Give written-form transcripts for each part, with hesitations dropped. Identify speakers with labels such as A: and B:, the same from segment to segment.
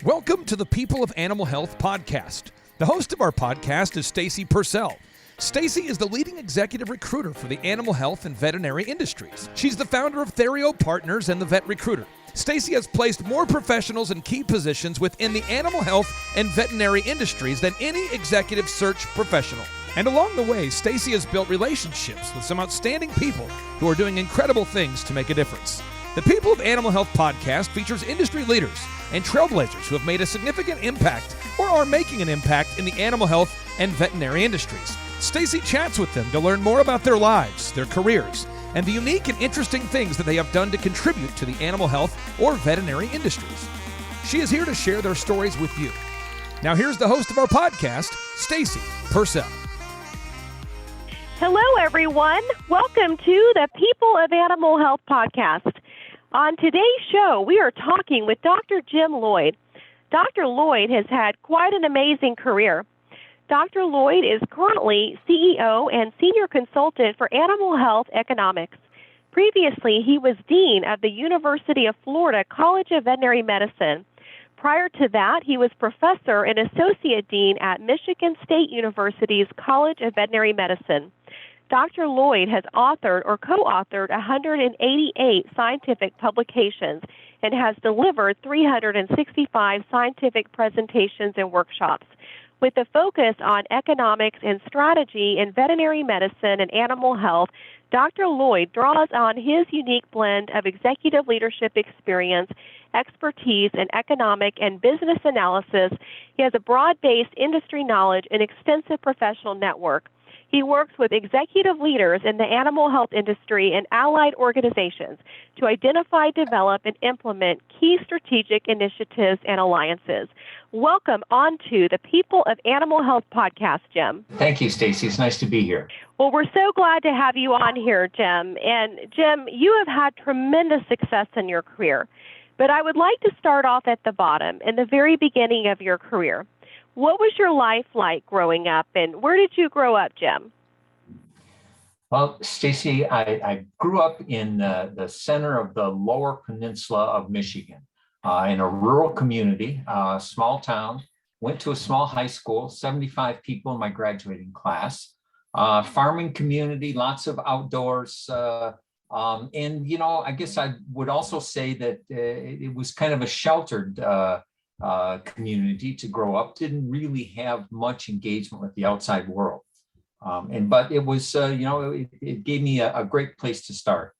A: Welcome to the People of Animal Health podcast. The host of our podcast is Stacy Purcell. Stacy is the leading executive recruiter for the animal health and veterinary industries. She's the founder of Therio Partners and the Vet Recruiter. Stacy has placed more professionals in key positions within the animal health and veterinary industries than any executive search professional. And along the way, Stacy has built relationships with some outstanding people who are doing incredible things to make a difference. The People of Animal Health podcast features industry leaders and trailblazers who have made a significant impact or are making an impact in the animal health and veterinary industries. Stacy chats with them to learn more about their lives, their careers, and the unique and interesting things that they have done to contribute to the animal health or veterinary industries. She is here to share their stories with you. Now here's the host of our podcast, Stacy Purcell.
B: Hello, everyone. Welcome to the People of Animal Health podcast. On today's show, we are talking with Dr. Jim Lloyd. Dr. Lloyd has had quite an amazing career. Dr. Lloyd is currently CEO and Senior Consultant for Animal Health Economics. Previously, he was Dean of the University of Florida College of Veterinary Medicine. Prior to that, he was Professor and Associate Dean at Michigan State University's College of Veterinary Medicine. Dr. Lloyd has authored or co-authored 188 scientific publications and has delivered 365 scientific presentations and workshops. With a focus on economics and strategy in veterinary medicine and animal health, Dr. Lloyd draws on his unique blend of executive leadership experience, expertise in economic and business analysis. He has a broad-based industry knowledge and extensive professional network. He works with executive leaders in the animal health industry and allied organizations to identify, develop, and implement key strategic initiatives and alliances. Welcome onto the People of Animal Health podcast, Jim.
C: Thank you, Stacy. It's nice to be here.
B: Well, we're so glad to have you on here, Jim. And Jim, you have had tremendous success in your career. But I would like to start off at the bottom, in the very beginning of your career. What was your life like growing up, and where did you grow up, Jim?
C: Well, Stacy, I grew up in the center of the lower peninsula of Michigan, in a rural community, small town, went to a small high school, 75 people in my graduating class, farming community, lots of outdoors. And, you know, I guess I would also say that it was kind of a sheltered community to grow up, didn't really have much engagement with the outside world. But it was, it gave me a great place to start.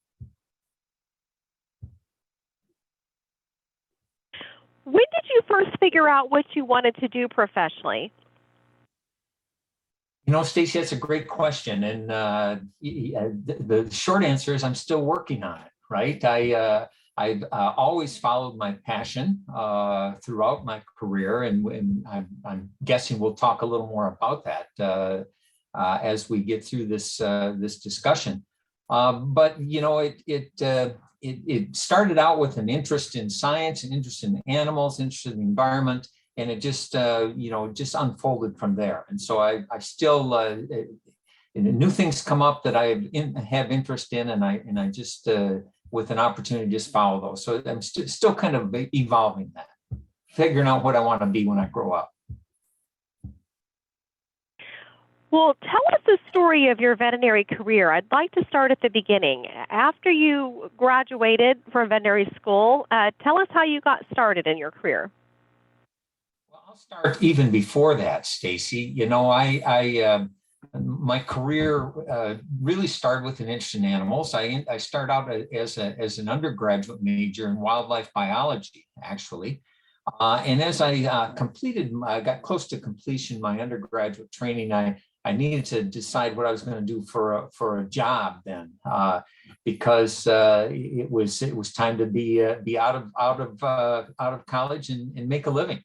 B: When did you first figure out what you wanted to do professionally?
C: You know, Stacy, that's a great question. And the short answer is I'm still working on it, right? I've always followed my passion throughout my career, and I'm guessing we'll talk a little more about that as we get through this discussion. But you know, it started out with an interest in science, an interest in animals, interest in the environment, and it just just unfolded from there. And so I still new things come up that I have interest in, and I just with an opportunity, just follow those. So I'm still kind of evolving that, figuring out what I want to be when I grow up.
B: Well, tell us the story of your veterinary career. I'd like to start at the beginning. After you graduated from veterinary school, tell us how you got started in your career.
C: Well, I'll start even before that, Stacy. You know, my career really started with an interest in animals. I started out as an undergraduate major in wildlife biology, actually. And as I got close to completion my undergraduate training, I needed to decide what I was going to do for a job then, because it was time to be out of college and make a living.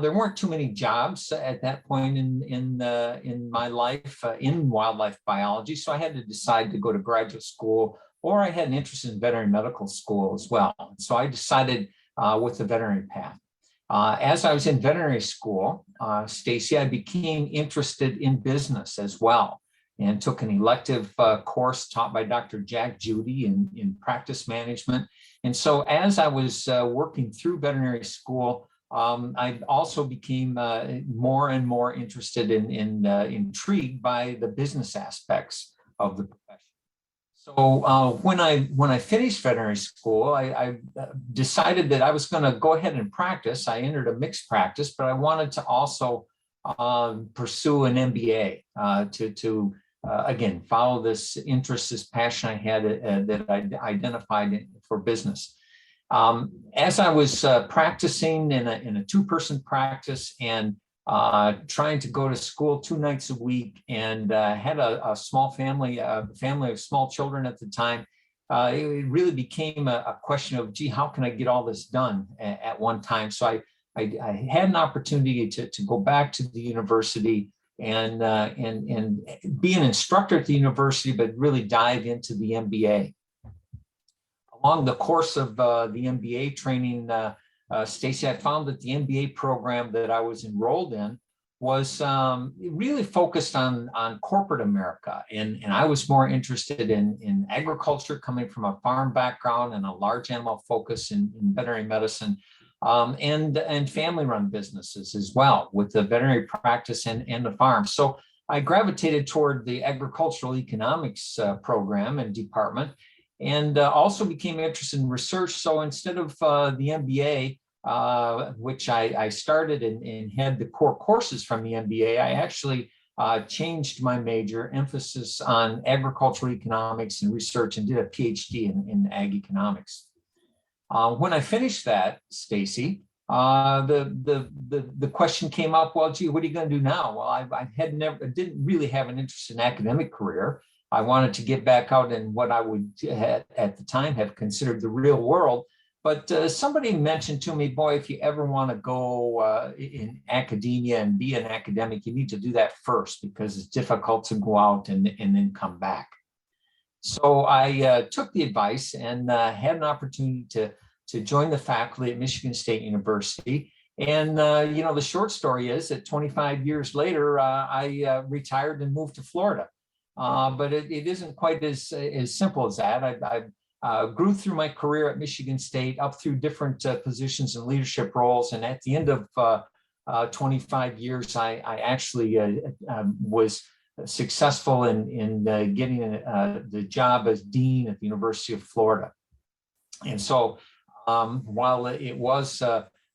C: There weren't too many jobs at that point in my life in wildlife biology, so I had to decide to go to graduate school, or I had an interest in veterinary medical school as well. So I decided with the veterinary path. As I was in veterinary school, Stacy, I became interested in business as well, and took an elective course taught by Dr. Jack Judy in practice management. And so as I was working through veterinary school, I also became more and more interested intrigued by the business aspects of the profession. So when I finished veterinary school, I decided that I was going to go ahead and practice. I entered a mixed practice, but I wanted to also pursue an MBA to again follow this interest, this passion I had that I identified for business. As I was practicing in a two-person practice and trying to go to school 2 nights a week, and had a small family, a family of small children at the time, it really became a question of, gee, how can I get all this done at one time? So I had an opportunity to go back to the university and be an instructor at the university, but really dive into the MBA. Along the course of the MBA training, Stacy, I found that the MBA program that I was enrolled in was really focused on corporate America. And I was more interested in agriculture, coming from a farm background and a large animal focus in veterinary medicine, and family-run businesses as well, with the veterinary practice and the farm. So I gravitated toward the agricultural economics program and department, and also became interested in research. So instead of the MBA, which I started and had the core courses from the MBA, I actually changed my major, emphasis on agricultural economics and research, and did a PhD in ag economics. When I finished that, Stacy, the question came up, well, gee, what are you going to do now? Well, I didn't really have an interest in academic career. I wanted to get back out in what I would at the time have considered the real world. But somebody mentioned to me, boy, if you ever want to go in academia and be an academic, you need to do that first, because it's difficult to go out and then come back. So I took the advice and had an opportunity to join the faculty at Michigan State University. And, the short story is that 25 years later, I retired and moved to Florida. But it isn't quite as simple as that. I grew through my career at Michigan State up through different positions and leadership roles. And at the end of 25 years, I actually was successful in getting the job as dean at the University of Florida. And so while it was,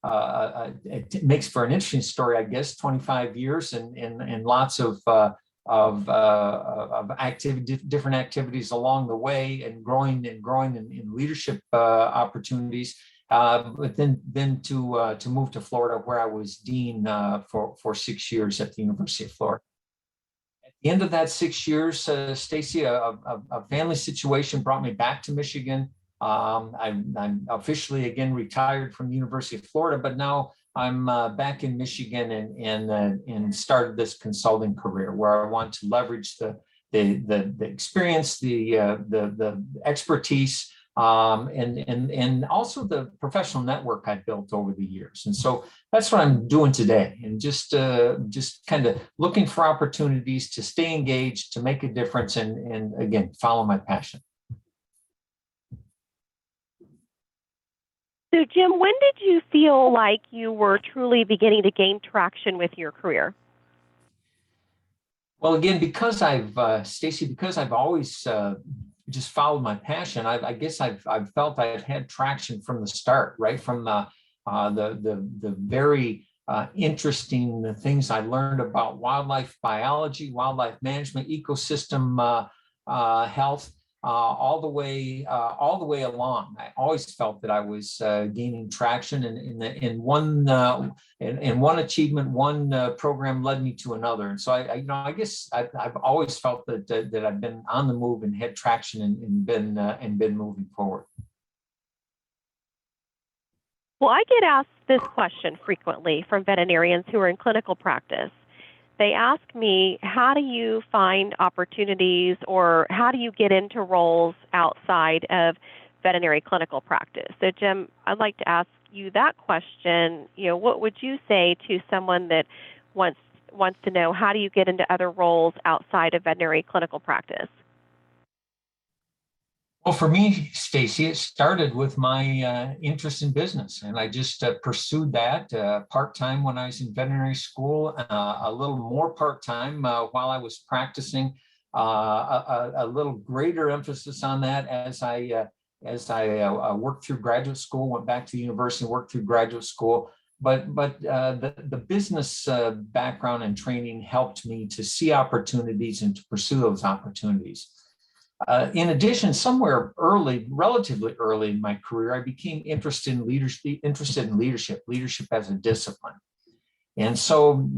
C: it makes for an interesting story, I guess, 25 years and lots of activity, different activities along the way, and growing in leadership opportunities. But then to move to Florida, where I was dean for 6 years at the University of Florida. At the end of that 6 years, Stacy, a family situation brought me back to Michigan. I'm officially again retired from the University of Florida, but now I'm back in Michigan and started this consulting career, where I want to leverage the experience, the expertise, and also the professional network I built over the years. And so that's what I'm doing today, and just kind of looking for opportunities to stay engaged, to make a difference, and again, follow my passion.
B: So, Jim, when did you feel like you were truly beginning to gain traction with your career?
C: Well, again, because Stacy, because I've always just followed my passion, I guess I've felt I've had traction from the start, right from the very interesting things I learned about wildlife biology, wildlife management, ecosystem health. All the way along, I always felt that I was gaining traction, and in one achievement, one program led me to another, and so I guess I've always felt that I've been on the move and had traction and been moving forward.
B: Well, I get asked this question frequently from veterinarians who are in clinical practice. They ask me, how do you find opportunities, or how do you get into roles outside of veterinary clinical practice? So, Jim, I'd like to ask you that question. What would you say to someone that wants to know, how do you get into other roles outside of veterinary clinical practice?
C: Well, for me, Stacy, it started with my interest in business, and I just pursued that part-time when I was in veterinary school, a little more part-time while I was practicing, a little greater emphasis on that as I worked through graduate school, went back to the university, worked through graduate school. But the business background and training helped me to see opportunities and to pursue those opportunities. In addition, somewhere early, relatively early in my career, I became leadership as a discipline. And so,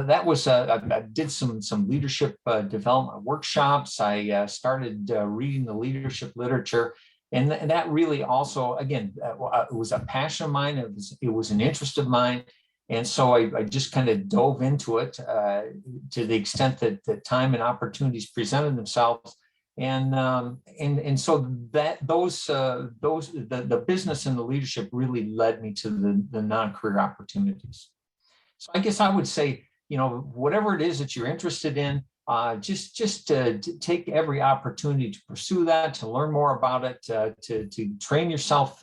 C: that was, I did some leadership development workshops. I started reading the leadership literature. And that really also, again, it was a passion of mine. It was an interest of mine. And so I just kind of dove into it to the extent that time and opportunities presented themselves. And so that the business and the leadership really led me to the non-career opportunities. So I guess I would say, whatever it is that you're interested in, just to take every opportunity to pursue that, to learn more about it, to train yourself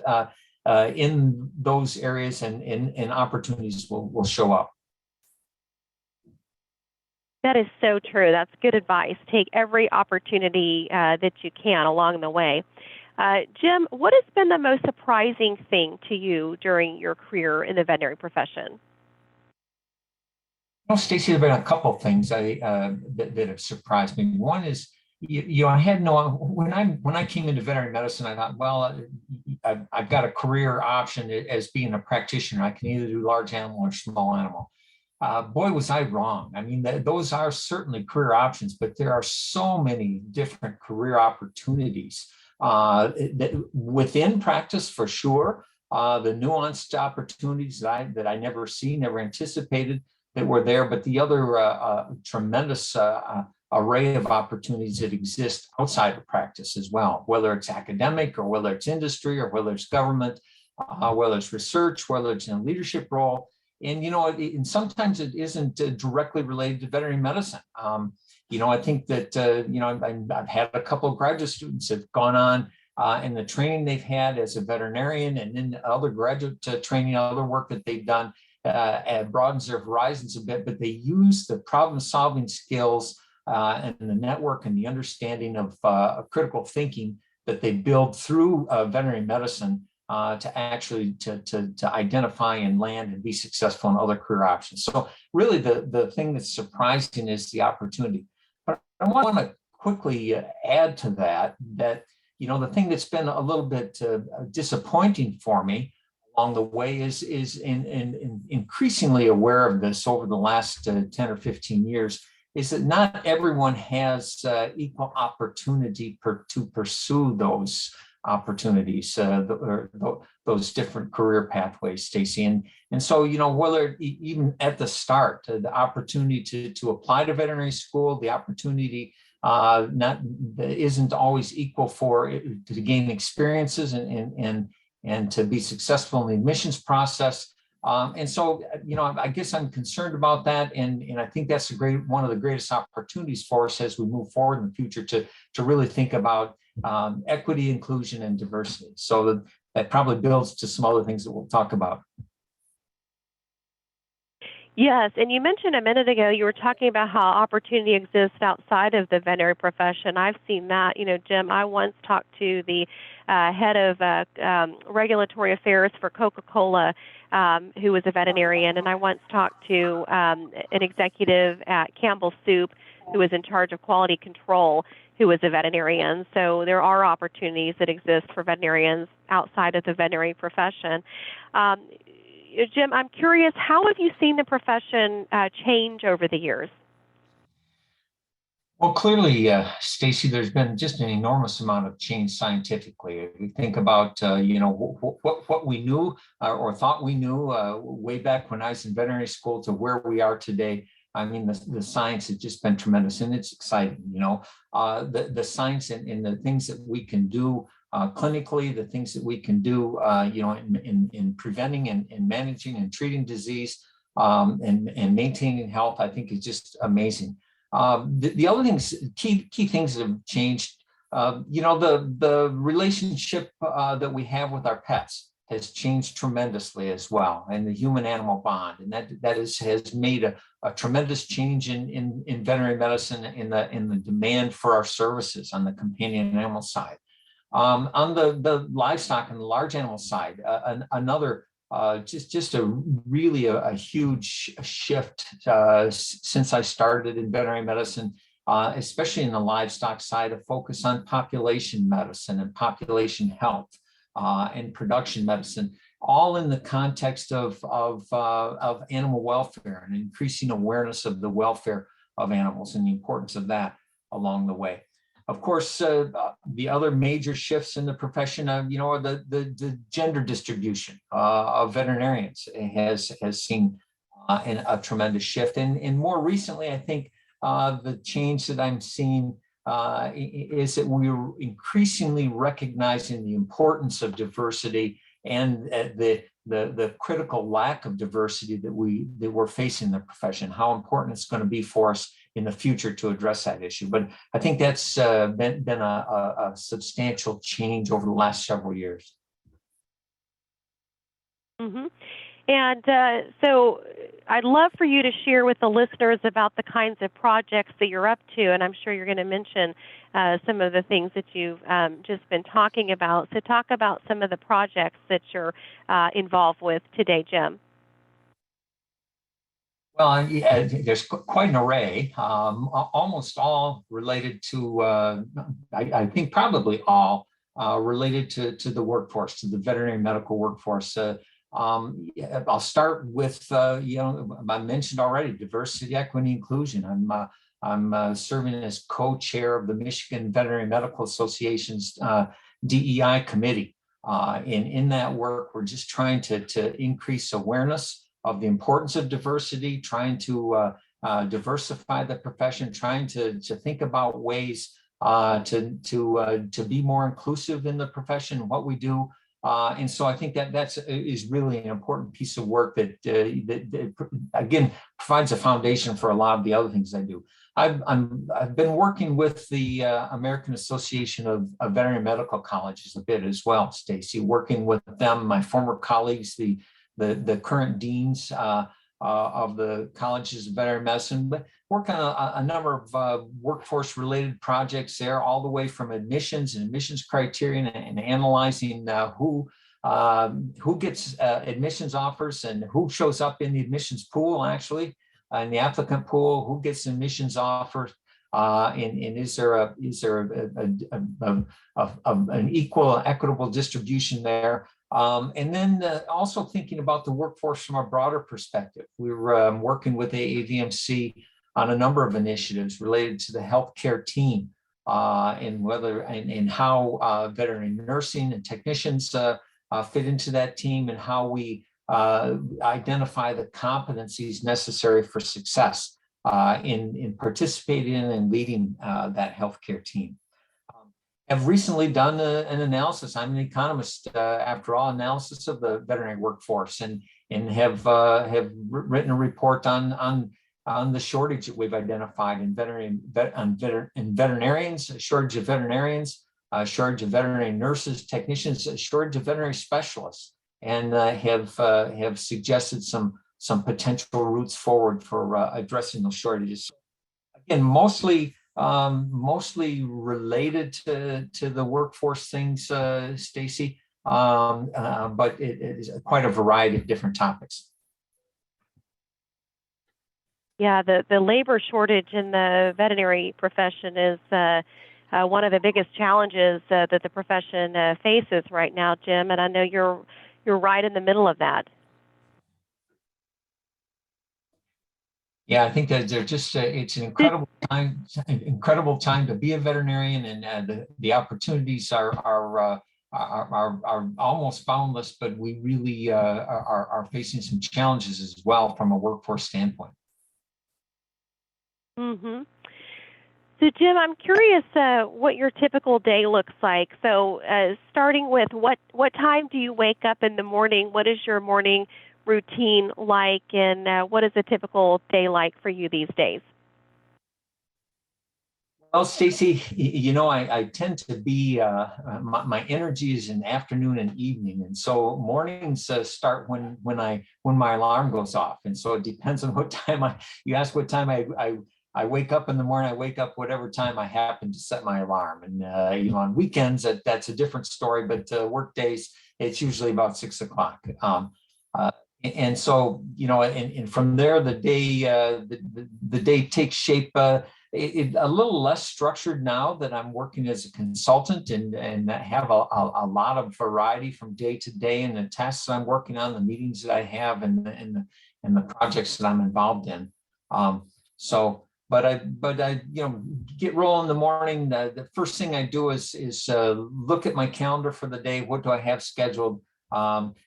C: in those areas, and opportunities will show up.
B: That is so true. That's good advice. Take every opportunity that you can along the way. Jim, what has been the most surprising thing to you during your career in the veterinary profession?
C: Well, Stacy, there have been a couple of things that have surprised me. One is, I had when I came into veterinary medicine, I thought, well, I've got a career option as being a practitioner. I can either do large animal or small animal. Boy, was I wrong. I mean, those are certainly career options, but there are so many different career opportunities within practice, for sure. The nuanced opportunities that I never anticipated that were there, but the other tremendous array of opportunities that exist outside of practice as well, whether it's academic or whether it's industry or whether it's government, whether it's research, whether it's in a leadership role. And, and sometimes it isn't directly related to veterinary medicine. I think that, I've had a couple of graduate students that have gone on and the training they've had as a veterinarian, and then other graduate training, other work that they've done broadens their horizons a bit, but they use the problem-solving skills and the network and the understanding of critical thinking that they build through veterinary medicine to actually to identify and land and be successful in other career options. So really the thing that's surprising is the opportunity. But I want to quickly add to that, the thing that's been a little bit disappointing for me along the way is increasingly aware of this over the last 10 or 15 years, is that not everyone has equal opportunity to pursue those opportunities, those different career pathways, Stacy. And so, whether even at the start, the opportunity to apply to veterinary school, the opportunity isn't always equal to gain experiences and to be successful in the admissions process. And so, I guess I'm concerned about that. And I think that's one of the greatest opportunities for us as we move forward in the future to really think about equity, inclusion, and diversity. So that probably builds to some other things that we'll talk about.
B: Yes, and you mentioned a minute ago, you were talking about how opportunity exists outside of the veterinary profession. I've seen that. Jim, I once talked to the head of regulatory affairs for Coca-Cola, who was a veterinarian, and I once talked to an executive at Campbell Soup who was in charge of quality control, who was a veterinarian. So there are opportunities that exist for veterinarians outside of the veterinary profession. Jim, I'm curious, how have you seen the profession change over the years?
C: Well, clearly, Stacy, there's been just an enormous amount of change scientifically. If we think about, what we knew or thought we knew way back when I was in veterinary school to where we are today, I mean, the science has just been tremendous, and it's exciting. The science and the things that we can do clinically, the things that we can do, in preventing and managing and treating disease and maintaining health, I think is just amazing. The other things, key things that have changed The relationship that we have with our pets has changed tremendously as well, and the human-animal bond, and has made a tremendous change in veterinary medicine in the demand for our services on the companion animal side. On the livestock and the large animal side, another just a really a huge shift since I started in veterinary medicine, especially in the livestock side, a focus on population medicine and population health and production medicine, all in the context of animal welfare and increasing awareness of the welfare of animals and the importance of that along the way. Of course, the other major shifts in the profession, the gender distribution of veterinarians has seen a tremendous shift. And more recently, I think the change that I'm seeing is that we're increasingly recognizing the importance of diversity and the critical lack of diversity that we're facing in the profession, how important it's going to be for us in the future to address that issue. But I think that's been a substantial change over the last several years.
B: Mm-hmm. And so I'd love for you to share with the listeners about the kinds of projects that you're up to, and I'm sure you're going to mention some of the things that you've just been talking about. So talk about some of the projects that you're involved with today, Jim.
C: Well, yeah, there's quite an array, almost all related to, I think probably all related to the workforce, to the veterinary medical workforce. I'll start with, I mentioned already, diversity, equity, inclusion. I'm serving as co-chair of the Michigan Veterinary Medical Association's DEI committee. In that work, we're just trying to increase awareness of the importance of diversity, trying to diversify the profession, trying to think about ways to be more inclusive in the profession, what we do. And so I think that is really an important piece of work that again provides a foundation for a lot of the other things I do. I've been working with the American Association of Veterinary Medical Colleges a bit as well, Stacy, working with them, my former colleagues, the current deans of the colleges of veterinary medicine, but work on a number of workforce-related projects there, all the way from admissions and admissions criteria and analyzing who gets admissions offers and who shows up in the admissions pool, actually, in the applicant pool, who gets admissions offers, and is there an equal, equitable distribution there? And then also thinking about the workforce from a broader perspective. We're working with AAVMC on a number of initiatives related to the healthcare team and how veterinary nursing and technicians fit into that team, and how we identify the competencies necessary for success in participating in and leading that healthcare team. Have recently done an analysis. I'm an economist, after all, analysis of the veterinary workforce, and have written a report on the shortage that we've identified in veterinarians, a shortage of veterinarians, a shortage of veterinary nurses, technicians, a shortage of veterinary specialists, and have suggested some potential routes forward for addressing those shortages. Again, mostly related to the workforce things, Stacy, but it is quite a variety of different topics.
B: Yeah, the labor shortage in the veterinary profession is one of the biggest challenges that the profession faces right now, Jim, and I know you're right in the middle of that.
C: Yeah, I think that they're just it's an incredible time to be a veterinarian, and the opportunities are almost boundless, but we really are facing some challenges as well from a workforce standpoint.
B: Mm-hmm. So, Jim, I'm curious what your typical day looks like. So, starting with what time do you wake up in the morning? What is your morning routine like, and what is a typical day like for you these days?
C: Well, Stacy, I tend to be, my energy is in afternoon and evening. And so mornings start when my alarm goes off. And so it depends on what time you ask what time I wake up in the morning. I wake up whatever time I happen to set my alarm. And, on weekends, that's a different story, but work days, it's usually about 6 o'clock. And so, and from there, the day takes shape. A little less structured now that I'm working as a consultant and have a lot of variety from day to day in the tasks I'm working on, the meetings that I have, and the projects that I'm involved in. But I get rolling in the morning. The first thing I do is look at my calendar for the day. What do I have scheduled?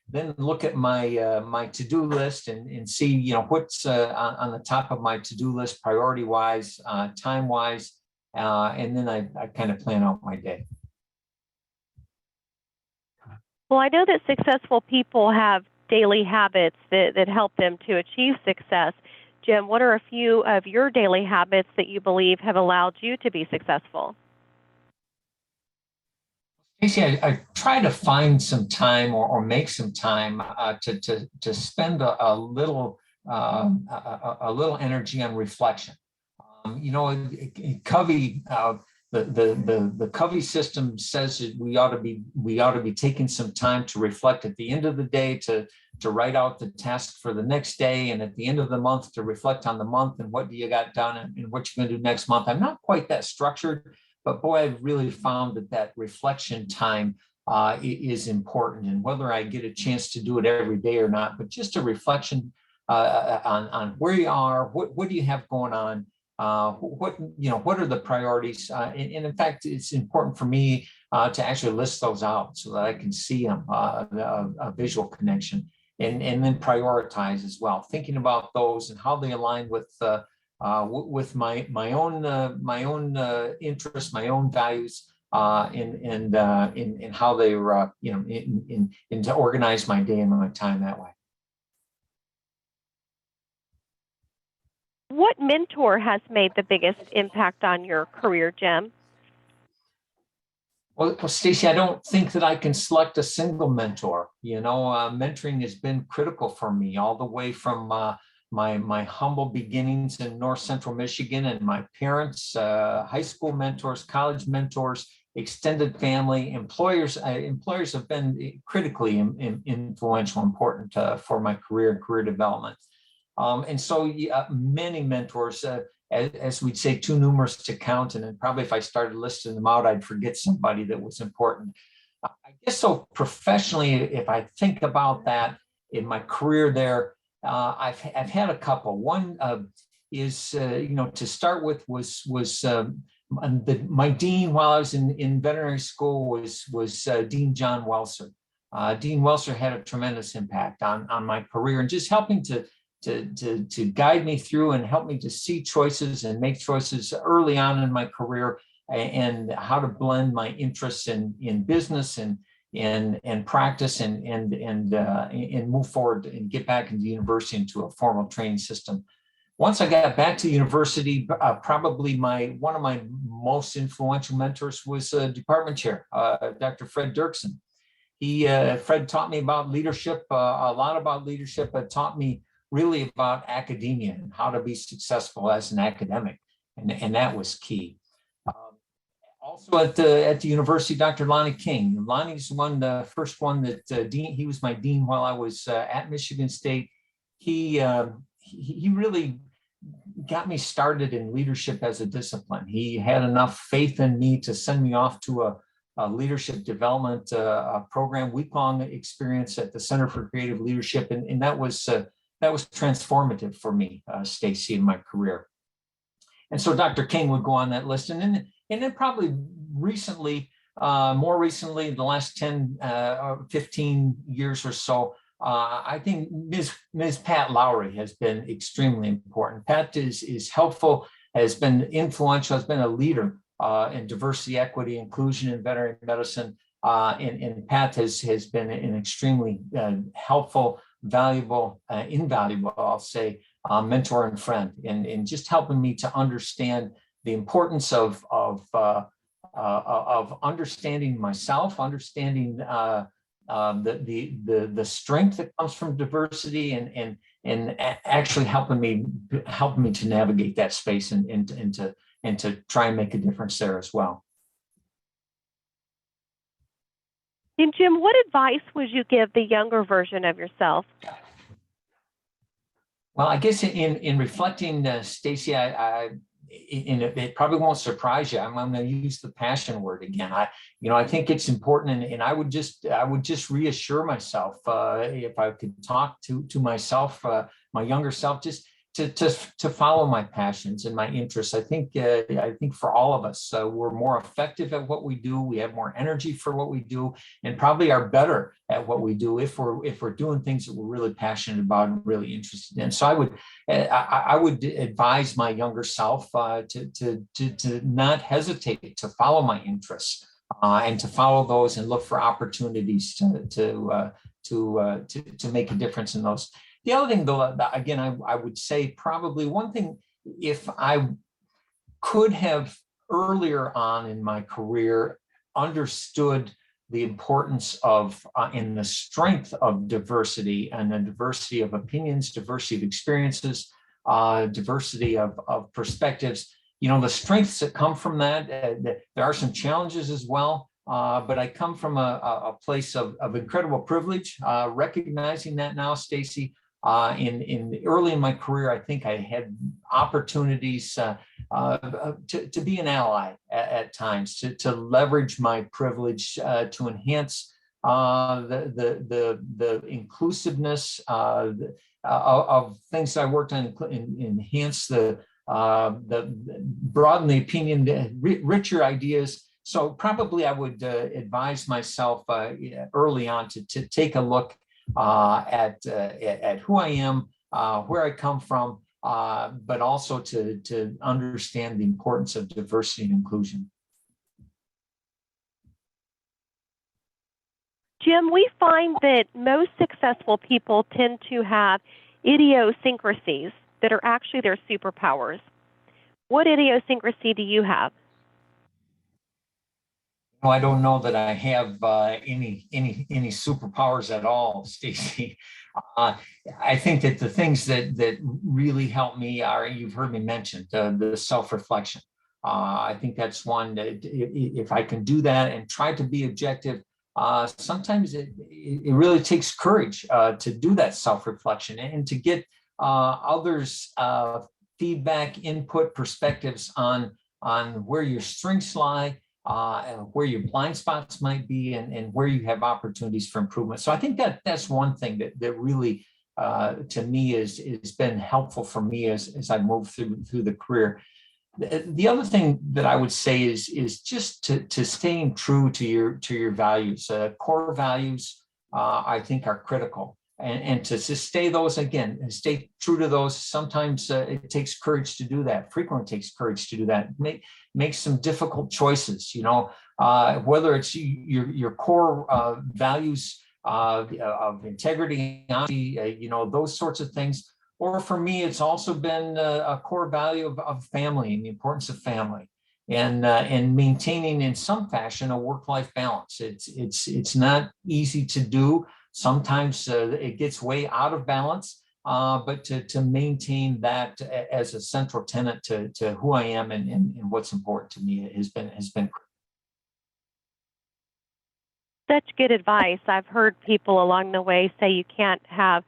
C: Then look at my to-do list and see what's on the top of my to-do list priority wise, time wise, and then I kind of plan out my day.
B: Well, I know that successful people have daily habits that help them to achieve success. Jim, what are a few of your daily habits that you believe have allowed you to be successful?
C: Casey, I try to find some time or make some time to spend a little energy on reflection. Covey, the Covey system says that we ought to be taking some time to reflect at the end of the day, to write out the task for the next day, and at the end of the month to reflect on the month and what do you got done and what you're going to do next month. I'm not quite that structured. But boy, I've really found that reflection time is important, and whether I get a chance to do it every day or not, but just a reflection on where you are, what do you have going on, what are the priorities, and in fact, it's important for me to actually list those out so that I can see them, a visual connection, and then prioritize as well, thinking about those and how they align with my own interests, my own values, in how they in to organize my day and my time that way.
B: What mentor has made the biggest impact on your career, Jim?
C: Well, Stacy, I don't think that I can select a single mentor. Mentoring has been critical for me all the way from my humble beginnings in North Central Michigan, and my parents, high school mentors, college mentors, extended family, employers. Employers have been critically influential, important for my career and career development. And so many mentors, as we'd say, too numerous to count. And then probably if I started listing them out, I'd forget somebody that was important. I guess so professionally, if I think about that in my career there, I've had a couple. One is, to start with was my dean while I was in veterinary school was Dean John Welser. Dean Welser had a tremendous impact on my career and just helping to guide me through and help me to see choices and make choices early on in my career, and how to blend my interests in business and practice and move forward and get back into university into a formal training system. Once I got back to university, probably one of my most influential mentors was department chair, Dr. Fred Dirksen. Fred taught me about leadership, a lot about leadership, but taught me really about academia and how to be successful as an academic, and that was key. Also at the university, Dr. Lonnie King. Lonnie's the first one that dean. He was my dean while I was at Michigan State. He really got me started in leadership as a discipline. He had enough faith in me to send me off to a leadership development program, week-long experience at the Center for Creative Leadership, and that was transformative for me, Stacy, in my career. And so Dr. King would go on that list, and then probably more recently, the last 10 or 15 years or so, I think Ms. Pat Lowry has been extremely important. Pat is helpful, has been influential, has been a leader in diversity, equity, inclusion in veterinary medicine. And Pat has been an extremely helpful, valuable, invaluable, I'll say, mentor and friend, and just helping me to understand importance of understanding myself, understanding the strength that comes from diversity, and actually helping me to navigate that space and to try and make a difference there as well.
B: And Jim, what advice would you give the younger version of yourself?
C: Well, I guess in reflecting, Stacy, it probably won't surprise you. I'm going to use the passion word again. I think it's important, and I would just reassure myself, if I could talk to myself, my younger self, just to follow my passions and my interests. I think for all of us, we're more effective at what we do. We have more energy for what we do, and probably are better at what we do if we're doing things that we're really passionate about and really interested in. So I would advise my younger self to not hesitate to follow my interests, and to follow those and look for opportunities to make a difference in those. The other thing, though, again, I would say probably one thing, if I could have earlier on in my career understood the importance of and the strength of diversity, and the diversity of opinions, diversity of experiences, diversity of perspectives, the strengths that come from that. There are some challenges as well. But I come from a place of incredible privilege, recognizing that now, Stacy. Early in my career, I think I had opportunities to be an ally at times, to leverage my privilege to enhance the inclusiveness of things that I worked on, enhance broaden the opinion, richer ideas. So probably I would advise myself early on to take a look at who I am, where I come from, but also to understand the importance of diversity and inclusion.
B: Jim, we find that most successful people tend to have idiosyncrasies that are actually their superpowers. What idiosyncrasy do you have?
C: Well, I don't know that I have any superpowers at all, Stacy. I think that the things that really help me are, you've heard me mention, the self-reflection. I think that's one that if I can do that and try to be objective, sometimes it really takes courage to do that self-reflection and to get others' feedback, input, perspectives on where your strengths lie, and where your blind spots might be, and where you have opportunities for improvement. So I think that's one thing that really, to me, has been helpful for me as I move through the career. The other thing that I would say is just to staying true to your values. Core values, I think, are critical. And to stay those, again, and stay true to those. Sometimes it takes courage to do that. Frequently takes courage to do that. Make some difficult choices, whether it's your core values of integrity, honesty, those sorts of things. Or for me, it's also been a core value of family and the importance of family, and maintaining in some fashion a work-life balance. It's not easy to do. Sometimes it gets way out of balance, but to maintain that as a central tenet to who I am and what's important to me has been.
B: Such good advice. I've heard people along the way say you can't have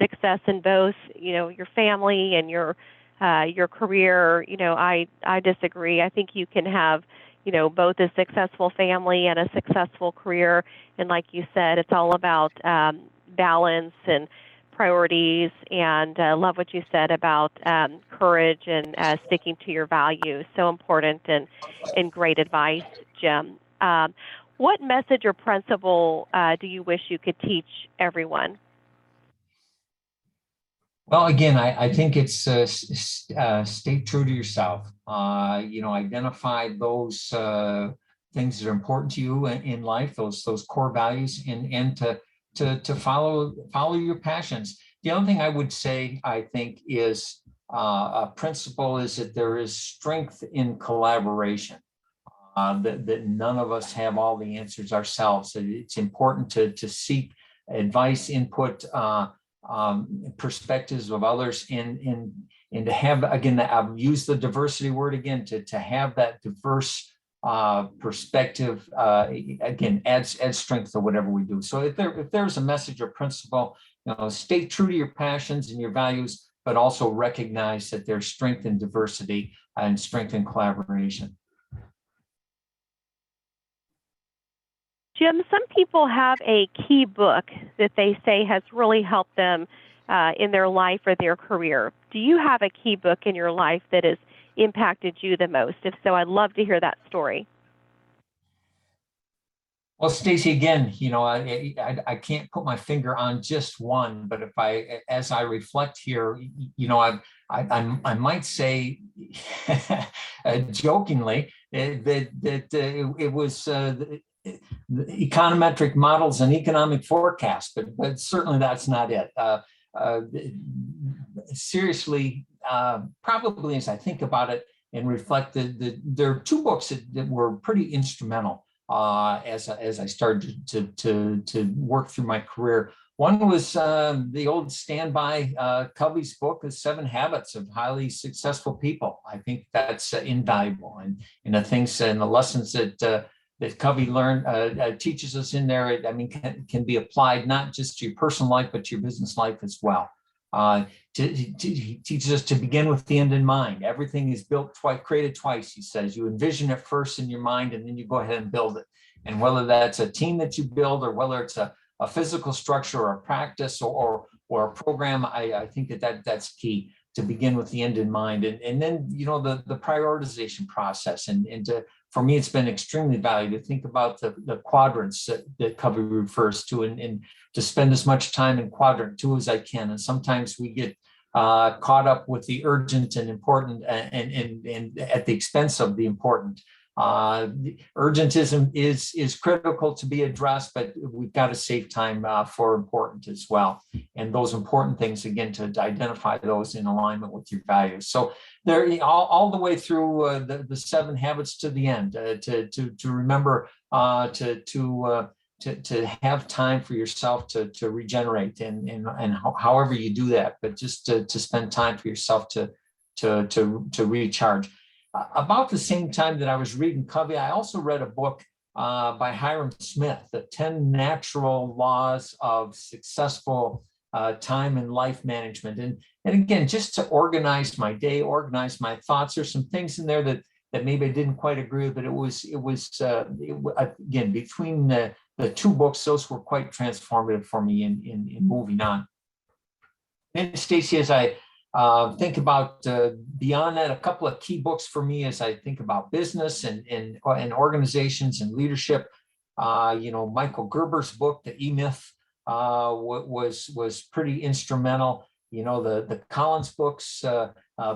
B: success in both, your family and your career. I disagree. I think you can have, both a successful family and a successful career. And like you said, it's all about balance and priorities. And love what you said about courage and sticking to your values. So important and great advice, Jim. What message or principle do you wish you could teach everyone?
C: Well, again, I think it's stay true to yourself. Identify those things that are important to you in life, those core values, and to follow your passions. The other thing I would say, I think, is principle is that there is strength in collaboration. That none of us have all the answers ourselves. It's important to seek advice, input, perspectives of others, and to have, again, I've used the diversity word again, to have that diverse perspective, again, adds strength to whatever we do. So if there's a message or principle, stay true to your passions and your values, but also recognize that there's strength in diversity and strength in collaboration.
B: Jim, some people have a key book that they say has really helped them in their life or their career. Do you have a key book in your life that has impacted you the most? If so, I'd love to hear that story.
C: Well, Stacy, again, I can't put my finger on just one, but as I reflect here, I might say, jokingly, that it was the econometric models and economic forecasts, but certainly that's not it. Seriously, probably as I think about it and reflect, there are two books that were pretty instrumental as I started to work through my career. One was the old standby Covey's book, The 7 Habits of Highly Successful People. I think that's invaluable, and the things and the lessons that Covey teaches us in there, can be applied not just to your personal life, but to your business life as well. He teaches us to begin with the end in mind. Everything is built twice, created twice, he says. You envision it first in your mind, and then you go ahead and build it. And whether that's a team that you build, or whether it's a physical structure or a practice or a program, I think that's key, to begin with the end in mind. And then, the prioritization process. For me, it's been extremely valuable to think about the quadrants that Covey refers to, and to spend as much time in quadrant 2 as I can. And sometimes we get caught up with the urgent and important, and at the expense of the important. The urgentism is critical to be addressed, but we've got to save time for important as well. And those important things, again, to identify those in alignment with your values. So they're all the way through the 7 habits to the end, to remember to have time for yourself to regenerate, and however you do that, but just to spend time for yourself to recharge. About the same time that I was reading Covey, I also read a book by Hiram Smith, The 10 Natural Laws of Successful Time and Life Management. And again, just to organize my day, organize my thoughts. There's some things in there that maybe I didn't quite agree with, but it was again, between the two books, those were quite transformative for me in moving on. And Stacy, as I think about beyond that, a couple of key books for me as I think about business and organizations and leadership. Michael Gerber's book, The E-Myth, was pretty instrumental. The Collins books,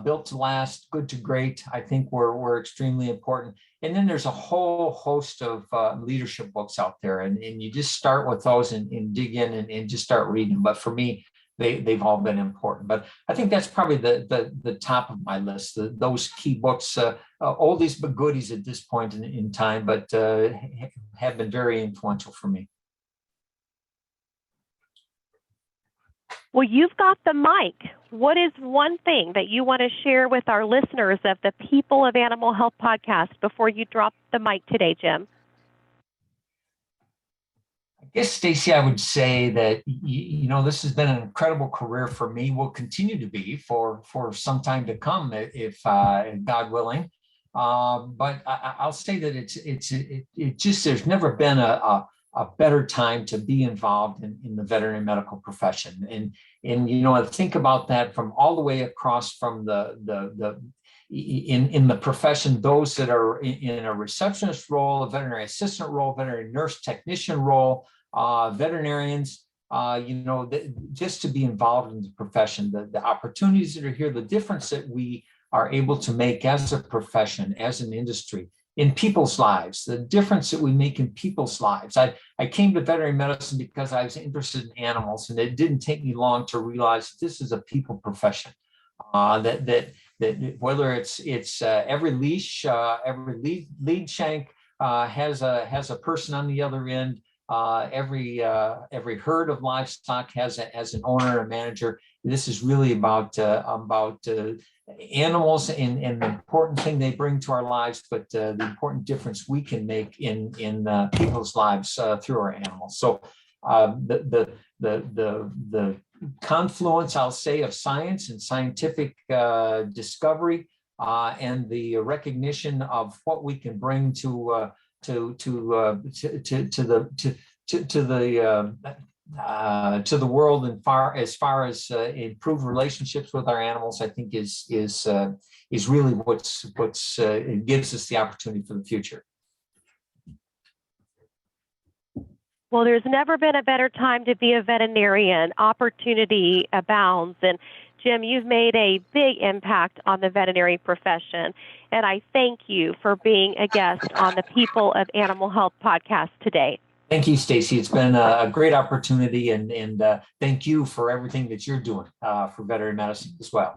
C: Built to Last, Good to Great, I think were extremely important. And then there's a whole host of leadership books out there, and you just start with those and dig in and just start reading. But for me, they've all been important. But I think that's probably the top of my list. Those key books, oldies but goodies at this point in time, but have been very influential for me.
B: Well, you've got the mic. What is one thing that you want to share with our listeners of the People of Animal Health podcast before you drop the mic today, Jim?
C: I guess, Stacy, I would say that, this has been an incredible career for me, will continue to be for some time to come, if God willing. But I'll say that it just, there's never been a better time to be involved in the veterinary medical profession. And I think about that from all the way across from in the profession, those that are in a receptionist role, a veterinary assistant role, veterinary nurse technician role, veterinarians, just to be involved in the profession, the opportunities that are here, the difference that we are able to make as a profession, as an industry, in people's lives, the difference that we make in people's lives. I came to veterinary medicine because I was interested in animals, and it didn't take me long to realize that this is a people profession. that whether it's every leash, every lead shank has a person on the other end. Every herd of livestock has an owner, a manager. This is really about animals and the important thing they bring to our lives, but the important difference we can make in people's lives through our animals. So the confluence, I'll say, of science and scientific discovery and the recognition of what we can bring to the world, and as far as improved relationships with our animals, I think is really what's it gives us the opportunity for the future.
B: Well, there's never been a better time to be a veterinarian. Opportunity abounds. And Jim, you've made a big impact on the veterinary profession. And I thank you for being a guest on the People of Animal Health podcast today.
C: Thank you, Stacy. It's been a great opportunity, and thank you for everything that you're doing for veterinary medicine as well.